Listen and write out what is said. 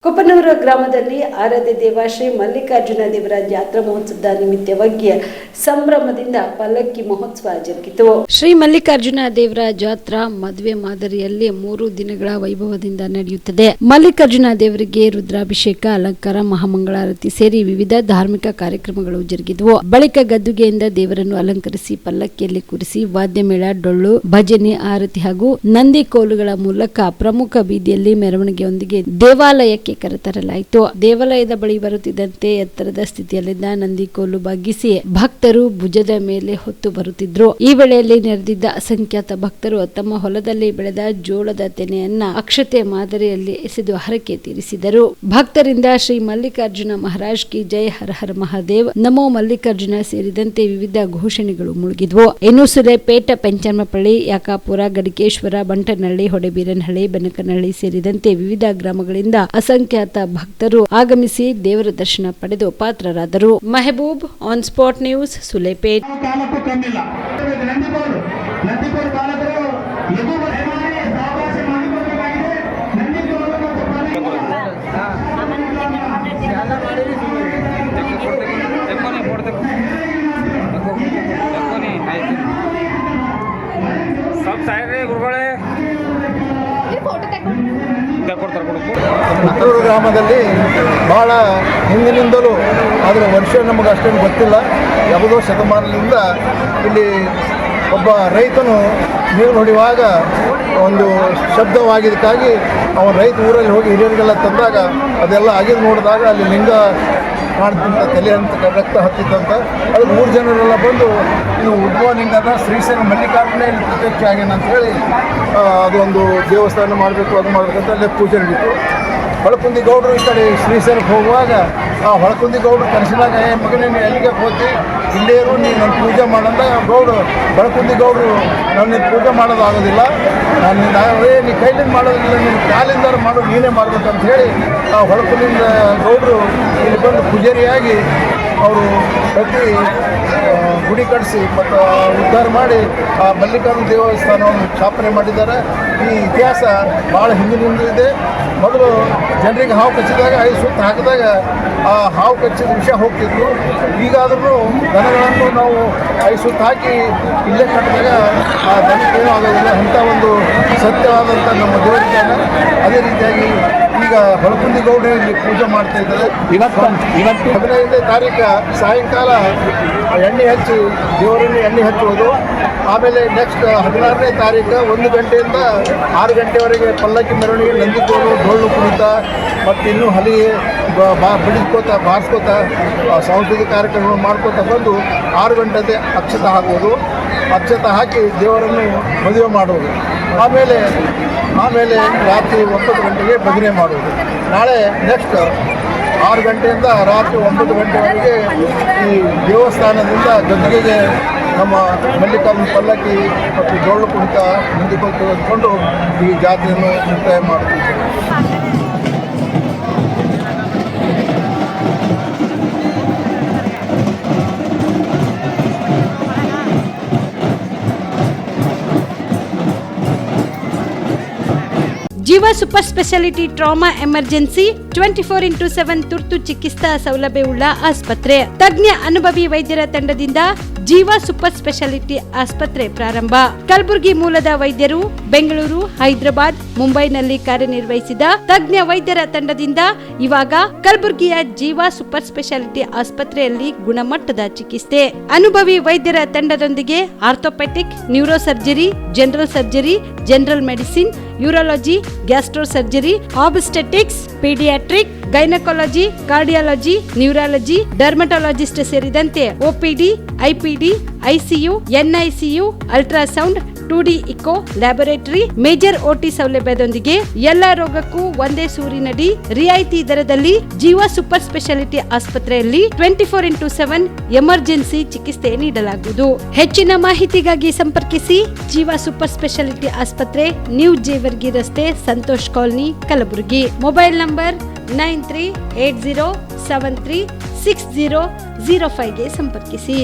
ಕೊಪ್ಪನೂರು ಗ್ರಾಮದಲ್ಲಿ ಆರಾಧ್ಯ ದೇವ ಶ್ರೀ ಮಲ್ಲಿಕಾರ್ಜುನ ದೇವರ ಜಾತ್ರಾ ಮಹೋತ್ಸವದ ನಿಮಿತ್ತವಾಗಿ ಸಂಭ್ರಮದಿಂದ ಪಲ್ಲಕ್ಕಿ ಮಹೋತ್ಸವ ಜರುಗಿತು. ಶ್ರೀ ಮಲ್ಲಿಕಾರ್ಜುನ ದೇವರ ಜಾತ್ರಾ ಮದುವೆ ಮಾದರಿಯಲ್ಲಿ 3 ದಿನಗಳ ವೈಭವದಿಂದ ನಡೆಯುತ್ತದೆ. ಮಲ್ಲಿಕಾರ್ಜುನ ದೇವರಿಗೆ ರುದ್ರಾಭಿಷೇಕ, ಅಲಂಕಾರ, ಮಹಾಮಂಗಳಾರತಿ ಸೇರಿ ವಿವಿಧ ಧಾರ್ಮಿಕ ಕಾರ್ಯಕ್ರಮಗಳು ಜರುಗಿದವು. ಬಳಿಕ ಗದ್ದುಗೆಯಿಂದ ದೇವರನ್ನು ಅಲಂಕರಿಸಿ ಪಲ್ಲಕ್ಕಿಯಲ್ಲಿ ಕೂರಿಸಿ ವಾದ್ಯ ಮೇಳ, ಡೊಳ್ಳು, ಭಜನೆ, ಆರತಿ ಹಾಗೂ ನಂದಿ ಕೋಲುಗಳ ಮೂಲಕ ಪ್ರಮುಖ ಬೀದಿಯಲ್ಲಿ ಮೆರವಣಿಗೆಯೊಂದಿಗೆ ದೇವಾಲಯಕ್ಕೆ ಕರೆತರಲಾಯಿತು. ದೇವಾಲಯದ ಬಳಿ ಬರುತ್ತಿದ್ದಂತೆ ಎತ್ತರದ ಸ್ಥಿತಿಯಲ್ಲಿದ್ದ ನಂದಿ ಕೋಲು ಬಗ್ಗಿಸಿ ಭಕ್ತರು ಭುಜದ ಮೇಲೆ ಹೊತ್ತು ಬರುತ್ತಿದ್ರು. ಈ ವೇಳೆಯಲ್ಲಿ ನೆರೆದಿದ್ದ ಅಸಂಖ್ಯಾತ ಭಕ್ತರು ತಮ್ಮ ಹೊಲದಲ್ಲಿ ಬೆಳೆದ ಜೋಳದ ತೆನೆಯನ್ನ ಅಕ್ಷತೆ ಮಾದರಿಯಲ್ಲಿ ಎಸೆದು ಹರಕೆ ತೀರಿಸಿದರು. ಭಕ್ತರಿಂದ ಶ್ರೀ ಮಲ್ಲಿಕಾರ್ಜುನ ಮಹಾರಾಜ್ ಕಿ ಜೈ, ಹರ ಹರ ಮಹಾದೇವ್, ನಮೋ ಮಲ್ಲಿಕಾರ್ಜುನ ಸೇರಿದಂತೆ ವಿವಿಧ ಘೋಷಣೆಗಳು ಮುಳುಗಿದ್ವು. ಇನ್ನು ಸುರೇಪೇಟ, ಪೆಂಚಮಪಳ್ಳಿ, ಯಾಕಾಪುರ, ಗಡಿಕೇಶ್ವರ, ಬಂಟನಹಳ್ಳಿ, ಹೊಡೆಬೀರನಹಳ್ಳಿ, ಬೆನಕನಹಳ್ಳಿ ಸೇರಿದಂತೆ ವಿವಿಧ ಗ್ರಾಮಗಳಿಂದ ಅಸಂಖ್ಯಾತ ಭಕ್ತರು ಆಗಮಿಸಿ ದೇವರ ದರ್ಶನ ಪಡೆದು ಪಾತ್ರರಾದರು. Mehboob, on spot news, Sulepet. Koppanur ಗ್ರಾಮದಲ್ಲಿ ಬಹಳ ಹಿಂದಿನಿಂದಲೂ, ಆದರೆ ವರ್ಷ ನಮಗೆ ಅಷ್ಟೇನು ಗೊತ್ತಿಲ್ಲ, ಯಾವುದೋ ಶತಮಾನದಿಂದ ಇಲ್ಲಿ ಒಬ್ಬ ರೈತನು ನೀರು ಹೊಡೆಯುವಾಗ ಒಂದು ಶಬ್ದವಾಗಿದ್ದಕ್ಕಾಗಿ ಅವನ ರೈತ ಊರಲ್ಲಿ ಹೋಗಿ ಹಿರಿಯರಿಗೆಲ್ಲ ತಂದಾಗ ಅದೆಲ್ಲ ಆಗಿದ್ದು ನೋಡಿದಾಗ ಅಲ್ಲಿ ಲಿಂಗ ಕಾಣ್ತಿಂತ ತಲೆ ಅಂತ ರಕ್ತ ಹತ್ತಿತ್ತಂತ. ಅದು 3 ಜನರೆಲ್ಲ ಬಂದು ಇದು ಉದ್ಭವ ಲಿಂಗದ ಶ್ರೀಶೈಲ ಮಲ್ಲಿಕಾರ್ಜುನ ಇಲ್ಲಿ ಪ್ರತ್ಯಕ್ಷ ಆಗ್ಯಾನ ಅಂತ ಹೇಳಿ ಅದೊಂದು ದೇವಸ್ಥಾನ ಮಾಡಬೇಕು, ಅದು ಮಾಡಬೇಕಂತ ಅಲ್ಲೇ ಪೂಜೆ ನಡೀತು. ಹೊಳಕುಂದಿ ಗೌಡರು ಈ ಕಡೆ ಶ್ರೀಶೈಲಕ್ಕೆ ಹೋಗುವಾಗ ಆ ಹೊಳಕುಂದಿ ಗೌಡರು ಕನಸಿನಾಗ ಮಗನೇ ನೀನು ಎಲ್ಲಿಗೆ ಹೋಗಿ ಇಲ್ಲೇ ಇರು, ನೀನು ನನ್ನ ಪೂಜೆ ಮಾಡಂದ ಗೌಡರು ಹೊಳಕುಂದಿ ಗೌಡರು ನನ್ನ ಪೂಜೆ ಮಾಡೋದಾಗೋದಿಲ್ಲ, ನೀ ಕೈಲಿಂದ ಮಾಡೋದಿಲ್ಲ, ನೀನು ಕಾಲಿಂದ ಮಾಡೋದು ನೀನೇ ಮಾಡ್ಬೇಕಂತ ಹೇಳಿ ಆ ಹೊಳಕುಂದಿಂದ ಗೌಡರು ಇಲ್ಲಿ ಬಂದು ಪೂಜಾರಿಯಾಗಿ ಅವರು ಪ್ರತಿ ಗುಡಿ ಕಟ್ಟಿಸಿ ಮತ್ತು ಉದ್ಧಾರ ಮಾಡಿ ಆ ಮಲ್ಲಿಕಾರ್ಜುನ ದೇವಸ್ಥಾನವನ್ನು ಸ್ಥಾಪನೆ ಮಾಡಿದ್ದಾರೆ. ಈ ಇತಿಹಾಸ ಭಾಳ ಹಿಂದಿನಿಂದ ಇದೆ. ಮೊದಲು ಜನರಿಗೆ ಹಾವು ಕಚ್ಚಿದಾಗ 5 ಸುತ್ತು ಹಾಕಿದಾಗ ಆ ಹಾವು ಕಚ್ಚಿದ ವಿಷ ಹೋಗ್ತಿತ್ತು. ಈಗಾದ್ರೂ ದನಗಳನ್ನು ನಾವು 5 ಸುತ್ತು ಹಾಕಿ ಇಲ್ಲೇ ಕಟ್ಟಿದಾಗ ಆ ದನಕ್ಕೇನೂ ಆಗೋದಿಲ್ಲ. ಅಂಥ ಒಂದು ಸತ್ಯವಾದಂಥ ನಮ್ಮ ದೇವರಿದ್ದಾನೆ. ಅದೇ ರೀತಿಯಾಗಿ ಈಗ ಹೊಳಕುಂದಿ ಗೌಡ ಇಲ್ಲಿ ಪೂಜೆ ಮಾಡ್ತಾ ಇದ್ದಾರೆ. ಇವತ್ತು 15ನೇ ತಾರೀಕು ಸಾಯಂಕಾಲ ಎಣ್ಣೆ ಹಚ್ಚಿ ದೇವರನ್ನು ಎಣ್ಣೆ ಹಚ್ಚುವುದು. ಆಮೇಲೆ ನೆಕ್ಸ್ಟ್ 16ನೇ ತಾರೀಕು 1 ಗಂಟೆಯಿಂದ 6 ಗಂಟೆವರೆಗೆ ಪಲ್ಲಕ್ಕಿ ಮೆರವಣಿಗೆ, ನಂದಿಕೋಲು, ಡೊಳ್ಳು ಕುಣಿತ ಮತ್ತು ಇನ್ನೂ ಹಲಿಗೆ ಬಿಡಿಸ್ಕೋತ ಬಾರಿಸ್ಕೋತ ಸಾಂಸ್ಕೃತಿಕ ಕಾರ್ಯಕ್ರಮ ಮಾಡ್ಕೋತ ಬಂದು 6 ಗಂಟೆ ಅಕ್ಷತೆ ಹಾಕೋದು. ಅಕ್ಷತೆ ಹಾಕಿ ದೇವರನ್ನು ಮದುವೆ ಮಾಡುವುದು. ಆಮೇಲೆ ರಾತ್ರಿ 9 ಗಂಟೆಗೆ ಭಜನೆ ಮಾಡುವುದು. ನಾಳೆ ನೆಕ್ಸ್ಟ್ 6 ಗಂಟೆಯಿಂದ ರಾತ್ರಿ 9 ಗಂಟೆವರೆಗೆ ಈ ದೇವಸ್ಥಾನದಿಂದ ಗದ್ದುಗೆಗೆ ನಮ್ಮ ಮಲ್ಲಿಕಾರ್ಜುನ ಪಲ್ಲಕ್ಕಿ ಮತ್ತು ಡೊಳ್ಳು ಕುಣಿತ ಮುಂದಕ್ಕೆ ತೆಗೆದುಕೊಂಡು ಈ ಜಾತ್ರೆಯನ್ನು ಮುಕ್ತಾಯ ಮಾಡುತ್ತಿದ್ದೇವೆ. ಜೀವ super speciality trauma emergency 24x7 ತುರ್ತು ಚಿಕಿತ್ಸಾ ಸೌಲಭ್ಯವುಳ್ಳ ಆಸ್ಪತ್ರೆ. ತಜ್ಞ ಅನುಭವಿ ವೈದ್ಯರ ತಂಡದಿಂದ ಜೀವ ಸೂಪರ್ ಸ್ಪೆಷಾಲಿಟಿ ಆಸ್ಪತ್ರೆ ಪ್ರಾರಂಭ. ಕಲಬುರಗಿ ಮೂಲದ ವೈದ್ಯರು ಬೆಂಗಳೂರು, ಹೈದರಾಬಾದ್, ಮುಂಬೈನಲ್ಲಿ ಕಾರ್ಯನಿರ್ವಹಿಸಿದ ತಜ್ಞ ವೈದ್ಯರ ತಂಡದಿಂದ ಇವಾಗ ಕಲಬುರಗಿಯ ಜೀವ ಸೂಪರ್ ಸ್ಪೆಷಾಲಿಟಿ ಆಸ್ಪತ್ರೆಯಲ್ಲಿ ಗುಣಮಟ್ಟದ ಚಿಕಿತ್ಸೆ. ಅನುಭವಿ ವೈದ್ಯರ ತಂಡದೊಂದಿಗೆ orthopaedic, neuro surgery, general surgery, general medicine, urology, gastro surgery, obstetrics, paediatric, gynaecology, cardiology, neurology, dermatologist ಸೇರಿದಂತೆ OPD, IPD, ICU, NICU, ultrasound, 2D echo, laboratory, major OT ಸೌಲಭ್ಯದೊಂದಿಗೆ ಎಲ್ಲ ರೋಗಕ್ಕೂ ಒಂದೇ ಸೂರಿನಡಿ ರಿಯಾಯಿತಿ ದರದಲ್ಲಿ ಜೀವ ಸೂಪರ್ ಸ್ಪೆಷಾಲಿಟಿ ಆಸ್ಪತ್ರೆಯಲ್ಲಿ 24x7 ಎಮರ್ಜೆನ್ಸಿ ಚಿಕಿತ್ಸೆ ನೀಡಲಾಗುವುದು. ಹೆಚ್ಚಿನ ಮಾಹಿತಿಗಾಗಿ ಸಂಪರ್ಕಿಸಿ ಜೀವ ಸೂಪರ್ ಸ್ಪೆಷಾಲಿಟಿ ಆಸ್ಪತ್ರೆ, ನ್ಯೂ ಜೇವರ್ಗಿ ರಸ್ತೆ, Santosh colony, Kalaburagi. Mobile number 9380736005ಗೆ ಸಂಪರ್ಕಿಸಿ.